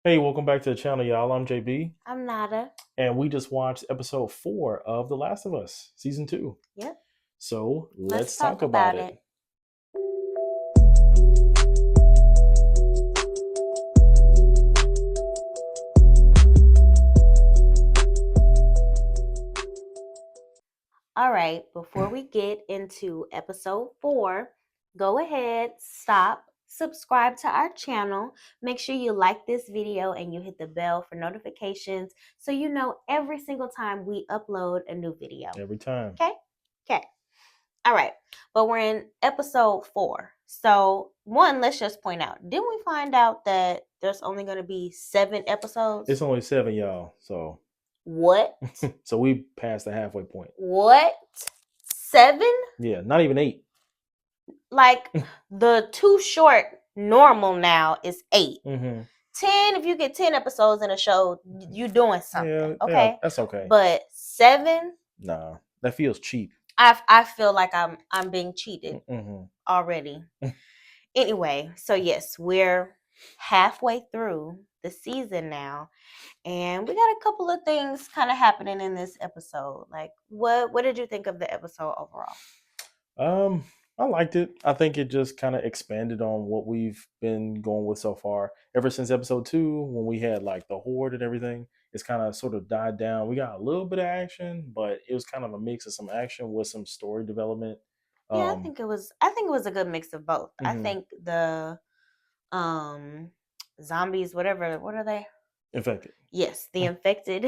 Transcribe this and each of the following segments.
Hey, welcome back to the channel, y'all. I'm JB, I'm Nada. and we just watched episode 4 of The Last of Us, season 2. Yep. So Let's let's talk talk about about it. it. All right. Before we get into episode 4, go ahead, stop, subscribe to our channel. Make sure you like this video and you hit the bell for notifications so you know every single time we upload a new video. Every time. Okay? Okay. All right, but we're in episode 4. So, one, let's just point out, didn't we find out that there's only going to be 7 episodes? It's only 7, y'all. So What? so we passed the halfway point. What? 7? Yeah, not even 8. Like, the too short normal now is 8. Mm-hmm. 10, if you get 10 episodes in a show, you're doing something, Yeah, okay? that's okay. But 7? Nah, that feels cheap. I feel like I'm being cheated Mm-hmm. already. Anyway, so yes, we're halfway through the season now, and we got a couple of things kind of happening in this episode. Like, what did you think of the episode overall? I liked it. I think it just kind of expanded on what we've been going with so far. Ever since episode 2, when we had like the horde and everything, it's kind of sort of died down. We got a little bit of action, but it was kind of a mix of some action with some story development. Yeah, I think it was a good mix of both. I Mhm. think the um zombies, whatever, what are they? Infected. Yes, the infected.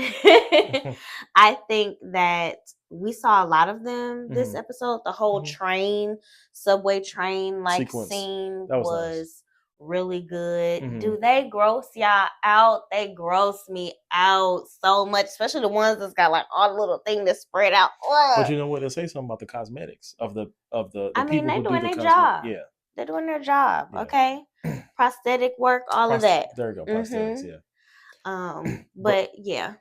I think that we saw a lot of them this Mhm. episode. The whole Mhm. subway train like Sequence. scene That was nice. was really good. Mhm. Do they gross y'all out? They gross me out so much, especially the ones that's got like all the little thing that spread out. But Ugh. you know what? They say something about the cosmetics of the I mean, people they who do doing the their cosmetic. job. Yeah. They're doing their job, Yeah. okay? Prosthetic work, all of that. There you go. Prosthetics. Mm-hmm. Yeah. But But yeah.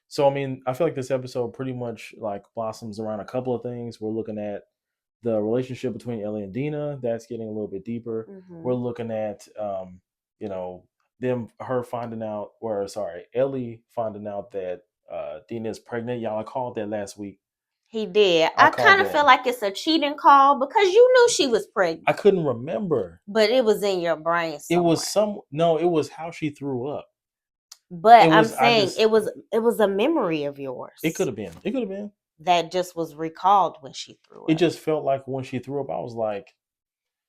so I mean, I feel like this episode pretty much like blossoms around a couple of things. We're looking at the relationship between Ellie and Dina. That's getting a little bit deeper. Mm-hmm. We're looking at you know, her finding out, or sorry, Ellie finding out that Dina is pregnant. Y'all, I called that last week. He did. I I called kind of feel that. like it's a cheating call because you knew she was pregnant, I couldn't remember. but it was in your brain It was somewhere. no, it was how she threw up. It But I'm was I saying just it was a memory of yours it could have been. It could have been. that just was recalled when she threw It up. just felt like when she threw up, I was like,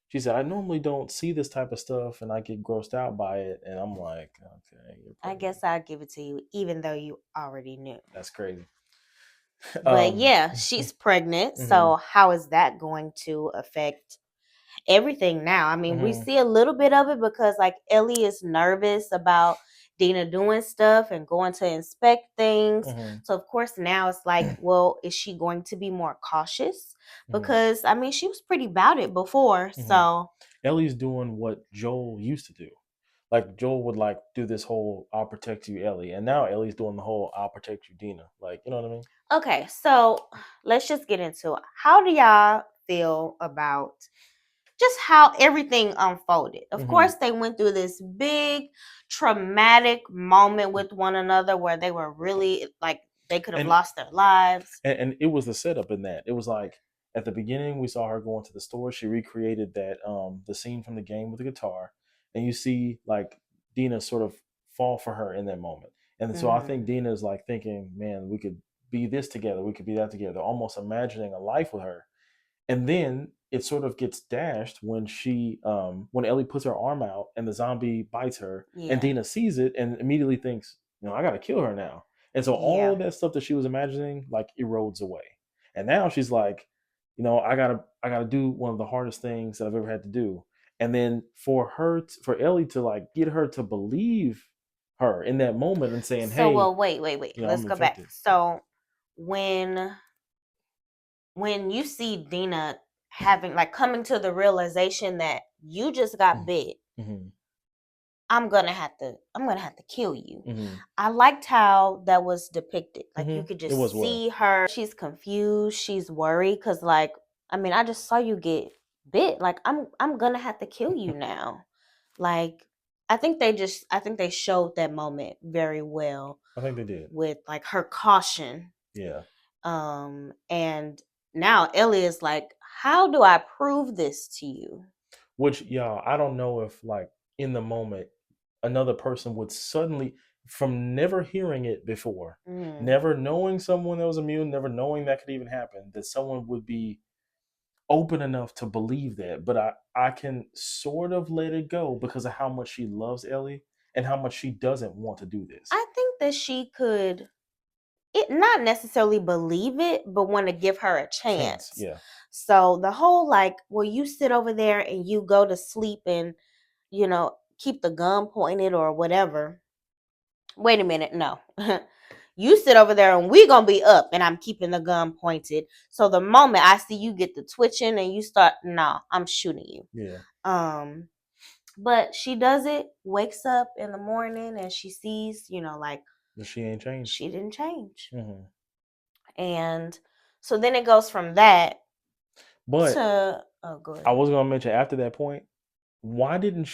she said, I normally don't see this type of stuff and I get grossed out by it. And I'm like, okay, you're I pregnant. guess I'll give it to you, even though you already knew. That's crazy. But yeah, she's pregnant. So how is that going to affect everything now? I mean, we see a little bit of it because like Ellie is nervous about Dina doing stuff and going to inspect things. So of course now it's like, well, is she going to be more cautious? Because I mean, she was pretty about it before. So Ellie's doing what Joel used to do. Like Joel would like do this whole "I'll protect you, Ellie," and now Ellie's doing the whole "I'll protect you, Dina." Like, you know what I mean? okay, so let's just get into it. How do y'all feel about just how everything unfolded? Of course, they went through this big traumatic moment with one another where they were really like they could have lost their lives. And it was the setup in that. It was like at the beginning we saw her going to the store. She recreated that the scene from the game with the guitar, and you see like Dina sort of fall for her in that moment. And so I think Dina is like thinking, man, we could be this together, we could be that together, almost imagining a life with her. And then it sort of gets dashed when Ellie puts her arm out and the zombie bites her, and Dina sees it and immediately thinks, I gotta kill her now. And so all of that stuff that she was imagining like erodes away. And now she's like, I gotta do one of the hardest things that I've ever had to do. And then for Ellie to like get her to believe her in that moment and saying, So hey, well, wait. Let's I'm go back. infected. So when you see Dina having like coming to the realization that you just got bit, I'm gonna have to kill you. I liked how that was depicted. Like you could just see her. She's confused. She's worried because, like, I mean, I just saw you get bit. Like I'm gonna have to kill you now. Like I think they showed that moment very well. I think they did. With like her caution. Yeah. And now Ellie is like, how do I prove this to you? Which, y'all, I don't know if like in the moment another person would suddenly, from never hearing it before, never knowing someone that was immune, never knowing that could even happen, that someone would be open enough to believe that. But I can sort of let it go because of how much she loves Ellie and how much she doesn't want to do this. I think that she could not necessarily believe it, but want to give her a chance. Yeah. So the whole like, well, you sit over there and you go to sleep and, keep the gun pointed or whatever. Wait a minute, no. You sit over there and we gonna be up and I'm keeping the gun pointed. So the moment I see you get the twitching and you start, no, I'm shooting you. Yeah. But she does it, wakes up in the morning and she sees, like she ain't changed. She didn't change. And so then it goes from that to go ahead. I was gonna mention after that point, why didn't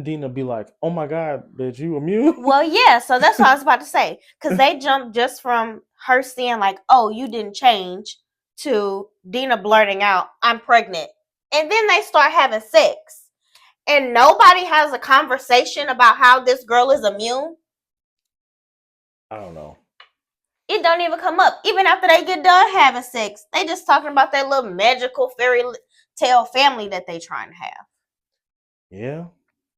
Dina be like, oh my God, bitch, you immune? Well, yeah, so that's what I was about to say. Because they jumped just from her seeing like, oh, you didn't change, to Dina blurting out, I'm pregnant. And then they start having sex. And nobody has a conversation about how this girl is immune. I don't know. It don't even come up. Even after they get done having sex, they just talking about that little magical fairy tale family that they trying to have. Yeah.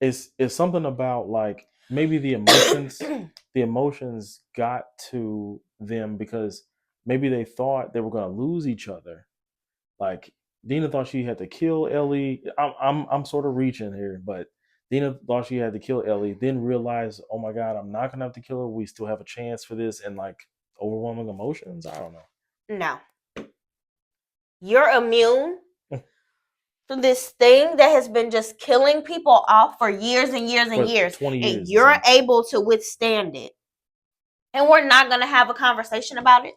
It's something about like maybe the emotions got to them because maybe they thought they were going to lose each other. Like Dina thought she had to kill Ellie. I'm sort of reaching here, but Dina thought she had to kill Ellie, then realized, oh my God, I'm not gonna have to kill her. We still have a chance for this, and like overwhelming emotions. I don't know. No. You're immune to this thing that has been just killing people off for years and years and years. 20 years. And you're able to withstand it. And we're not gonna have a conversation about it.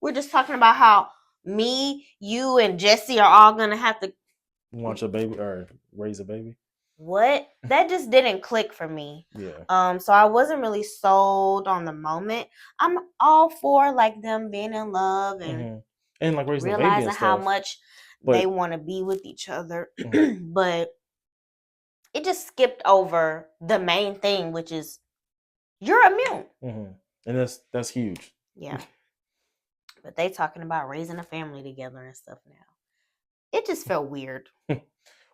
We're just talking about how me, you, and Jesse are all gonna have to watch a baby or raise a baby. What? That just didn't click for me. Yeah. So I wasn't really sold on the moment. I'm all for like them being in love and like raising realizing a baby and how stuff, much they want to be with each other. But it just skipped over the main thing, which is you're immune. And that's huge. Yeah. But they talking about raising a family together and stuff now. It just felt weird.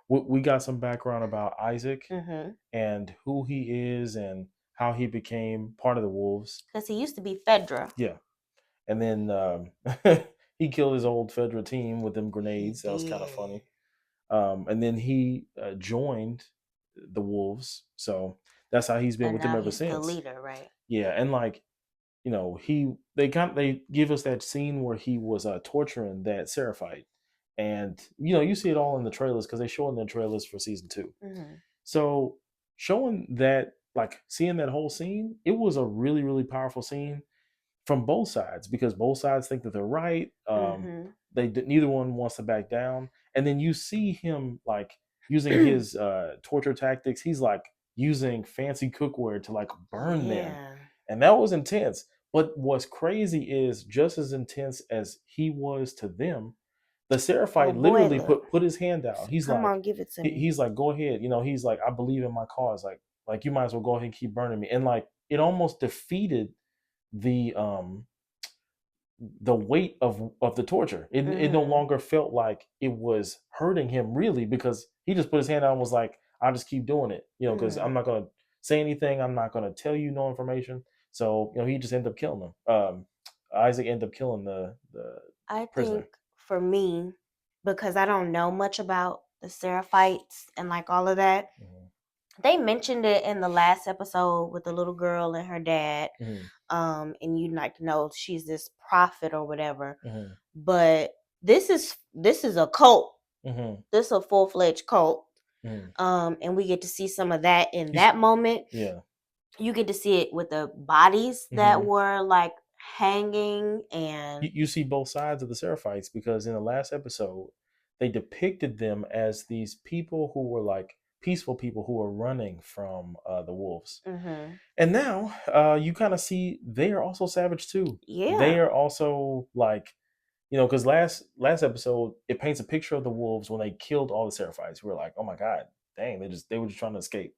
We got some background about Isaac and who he is and how he became part of the Wolves. Because he used to be Fedra. Yeah. And then he killed his old Fedra team with them grenades. That was kind of funny. And then he joined the Wolves. So that's how he's been with them ever since. The leader, right? Yeah. And like, they give us that scene where he was torturing that Seraphite. And you see it all in the trailers because they show it in the trailers for season 2. So showing that, like seeing that whole scene, it was a really, really powerful scene from both sides because both sides think that they're right. Neither one wants to back down. And then you see him like using his torture tactics. He's like using fancy cookware to like burn them, and that was intense. But what's crazy is just as intense as he was to them, the Seraphite literally put his hand out. He's Come like, on, give it to me. He's like, go ahead. He's like, I believe in my cause. Like you might as well go ahead and keep burning me. And like it almost defeated the weight of the torture. It no longer felt like it was hurting him really because he just put his hand out and was like, I'll just keep doing it. Because I'm not gonna say anything. I'm not gonna tell you no information. So he just ended up killing him. Isaac ended up killing the prisoner. Think for me, because I don't know much about the Seraphites and like all of that, they mentioned it in the last episode with the little girl and her dad. And you like know she's this prophet or whatever. But this is a cult. This is a full-fledged cult. And we get to see some of that in that moment. Yeah. You get to see it with the bodies that were like hanging, and you see both sides of the Seraphites because in the last episode they depicted them as these people who were like peaceful people who are running from the wolves. Mm-hmm. And now you kind of see they are also savage too. Yeah. They are also like, because last episode it paints a picture of the wolves when they killed all the Seraphites. We were like, oh my god, dang, they were just trying to escape.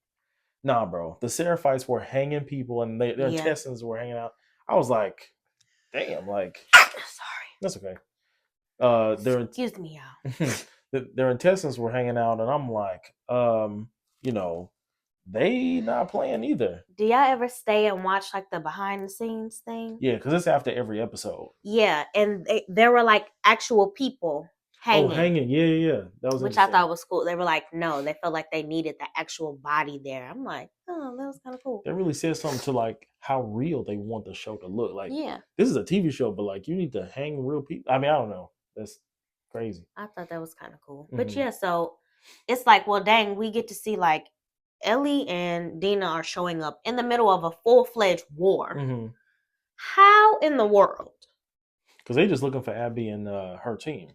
Nah, bro, the Seraphites were hanging people and their intestines were hanging out. I was like, damn, like, sorry, that's okay. Excuse me, y'all. Their intestines were hanging out, and I'm like, they not playing either. Do y'all ever stay and watch like the behind the scenes thing? Yeah, because it's after every episode. Yeah, and there were like actual people hanging. Oh, hanging, yeah. That was which I thought was cool. They were like, no, they felt like they needed the actual body there. I'm like, oh, that was kind of cool. That really says something to like how real they want the show to look. Like, yeah, this is a TV show, but like you need to hang real people. I mean, I don't know. That's crazy. I thought that was kind of cool. Mm-hmm. But yeah, so it's like, well, dang, we get to see like Ellie and Dina are showing up in the middle of a full-fledged war. Mm-hmm. How in the world? Because they're just looking for Abby and her team,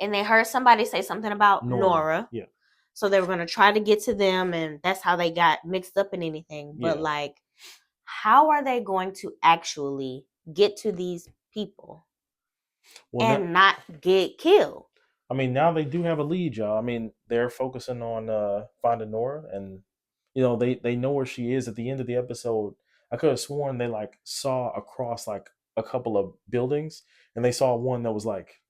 And they heard somebody say something about Nora. Yeah. So they were going to try to get to them, and that's how they got mixed up in anything. But like, how are they going to actually get to these people and not get killed? I mean, now they do have a lead, y'all. I mean, they're focusing on finding Nora, and they know where she is. At the end of the episode, I could have sworn they like saw across like a couple of buildings, and they saw one that was like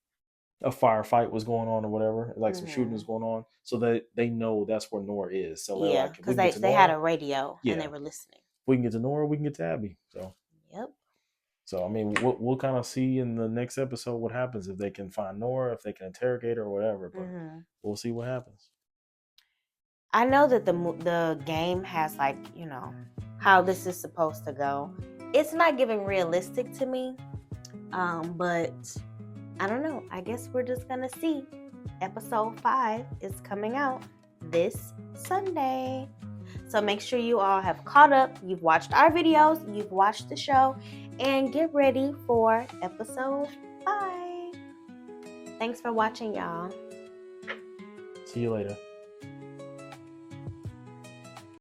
a firefight was going on or whatever, like some shooting was going on. So they know that's where Nora is. So they're like, because they had a radio and they were listening. We can get to Nora, we can get to Abby. So yep. So I mean, we'll kind of see in the next episode what happens, if they can find Nora, if they can interrogate her or whatever. But we'll see what happens. I know that the game has like, how this is supposed to go. It's not giving realistic to me, but I don't know. I guess we're just gonna see. Episode 5 is coming out this Sunday. So make sure you all have caught up. You've watched our videos. You've watched the show. And get ready for episode 5. Thanks for watching, y'all. See you later.